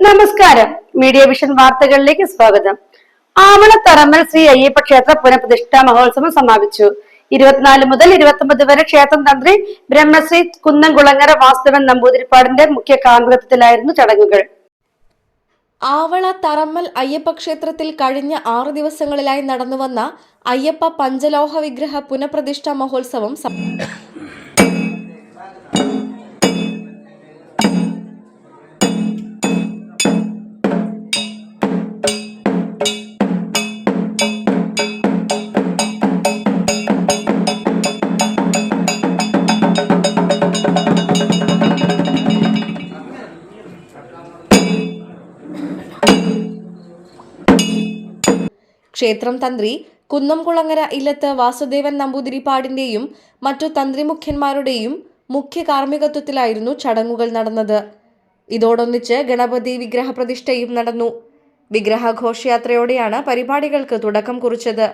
നമസ്കാരം. Media vision വാർത്തകളിലേക്ക് സ്വാഗതം. ആവണത്തറമ്മൽ ശ്രീ അയ്യപ്പ ക്ഷേത്ര പുനഃപ്രതിഷ്ഠാ മഹോത്സവം സമാപിച്ചു. 24 മുതൽ 29 വരെ ക്ഷേത്രം തന്ത്രി ബ്രഹ്മശ്രീ കുന്നംകുളങ്ങര വാസുദേവൻ നമ്പൂതിരിപ്പാടിന്റെ മുഖ്യ കാർമ്മികത്വത്തിലായിരുന്നു ചടങ്ങുകൾ. ആവള തറമ്മൽ അയ്യപ്പ ക്ഷേത്രത്തിൽ കഴിഞ്ഞ 6 ദിവസങ്ങളിലായി നടന്നുവന്ന അയ്യപ്പ പഞ്ചലോഹ വിഗ്രഹ പുനഃപ്രതിഷ്ഠാ മഹോത്സവം ക്ഷേത്രം തന്ത്രി കുന്നംകുളങ്ങര ഇല്ലത്ത് വാസുദേവൻ നമ്പൂതിരിപ്പാടിന്റെയും മറ്റു തന്ത്രിമുഖ്യന്മാരുടെയും മുഖ്യ കാർമ്മികത്വത്തിലായിരുന്നു ചടങ്ങുകൾ നടന്നത്. ഇതോടൊന്നിച്ച് ഗണപതി വിഗ്രഹ പ്രതിഷ്ഠയും നടന്നു. വിഗ്രഹ ഘോഷയാത്രയോടെയാണ് പരിപാടികൾക്ക് തുടക്കം കുറിച്ചത്.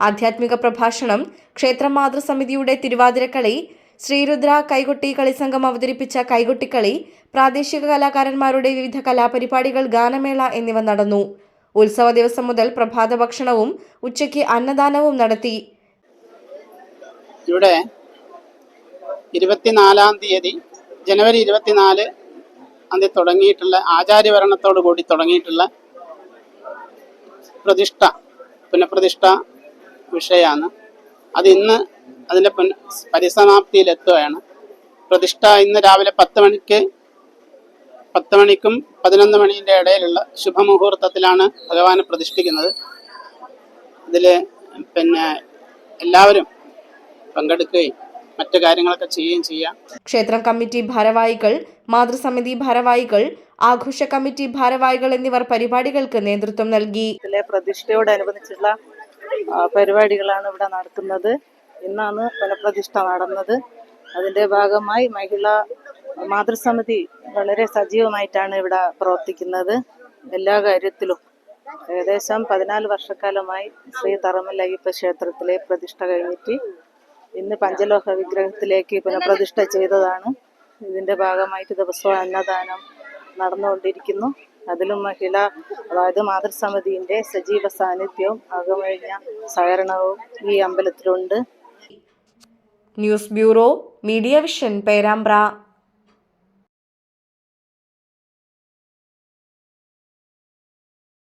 ആധ്യാത്മിക പ്രഭാഷണം, ക്ഷേത്ര മാതൃസമിതിയുടെ തിരുവാതിരക്കളി, ശ്രീരുദ്ര കൈകൊട്ടി കളിസംഘം അവതരിപ്പിച്ച കൈകൊട്ടിക്കളി, പ്രാദേശിക കലാകാരന്മാരുടെ വിവിധ കലാപരിപാടികൾ, ഗാനമേള എന്നിവ നടന്നു. ഉത്സവ ദിവസം മുതൽ പ്രഭാത ഭക്ഷണവും ഉച്ചയ്ക്ക് അന്നദാനവും നടത്തി. ഇവിടെ 24-ാം തീയതി ജനുവരി 24 അന്ന് തുടങ്ങിയിട്ടുള്ള ആചാര്യഭരണത്തോടു കൂടി തുടങ്ങിയിട്ടുള്ള പുനഃപ്രതിഷ്ഠ വിഷയമാണ്. അത് ഇന്ന് അതിൻ്റെ പരിസമാപ്തിയിലെത്തുകയാണ്. പ്രതിഷ്ഠ ഇന്ന് രാവിലെ 10 മണിക്കും 11 മണിൻ്റെ ഇടയിലുള്ള ശുഭമുഹൂർത്തത്തിലാണ് ഭഗവാനെ പ്രതിഷ്ഠിക്കുന്നത്. ഇതിൽ എല്ലാവരും പങ്കെടുക്കുകയും മറ്റു കാര്യങ്ങളൊക്കെ ചെയ്യുകയും ചെയ്യാം. ക്ഷേത്രം കമ്മിറ്റി ഭാരവാഹികൾ, മാതൃസമിതി ഭാരവാഹികൾ, ആഘോഷ കമ്മിറ്റി ഭാരവാഹികൾ എന്നിവർ പരിപാടികൾക്ക് നേതൃത്വം നൽകി. പ്രതിഷ്ഠയോടനുബന്ധിച്ചുള്ള പരിപാടികളാണ് ഇവിടെ നടക്കുന്നത്. ഇന്നാണ് പുനഃപ്രതിഷ്ഠ നടന്നത്. അതിൻ്റെ ഭാഗമായി മഹിളാ മാതൃസമിതി വളരെ സജീവമായിട്ടാണ് ഇവിടെ പ്രവർത്തിക്കുന്നത്. എല്ലാ കാര്യത്തിലും ഏകദേശം 14 വർഷക്കാലമായി ശ്രീ തറമ്മൽ അയ്യപ്പ ക്ഷേത്രത്തിലെ പ്രതിഷ്ഠ കഴിഞ്ഞിട്ട് ഇന്ന് പഞ്ചലോഹ വിഗ്രഹത്തിലേക്ക് പുനഃപ്രതിഷ്ഠ ചെയ്തതാണ്. ഇതിൻ്റെ ഭാഗമായിട്ട് ദിവസവും അന്നദാനം നടന്നുകൊണ്ടിരിക്കുന്നു. അതിലും അതായത് മാതൃസമിതിയുടെ സജീവ സാന്നിധ്യവും അകമഴിഞ്ഞ സഹകരണവും ഈ അമ്പലത്തിലുണ്ട്. News bureau, media vision, Perambra.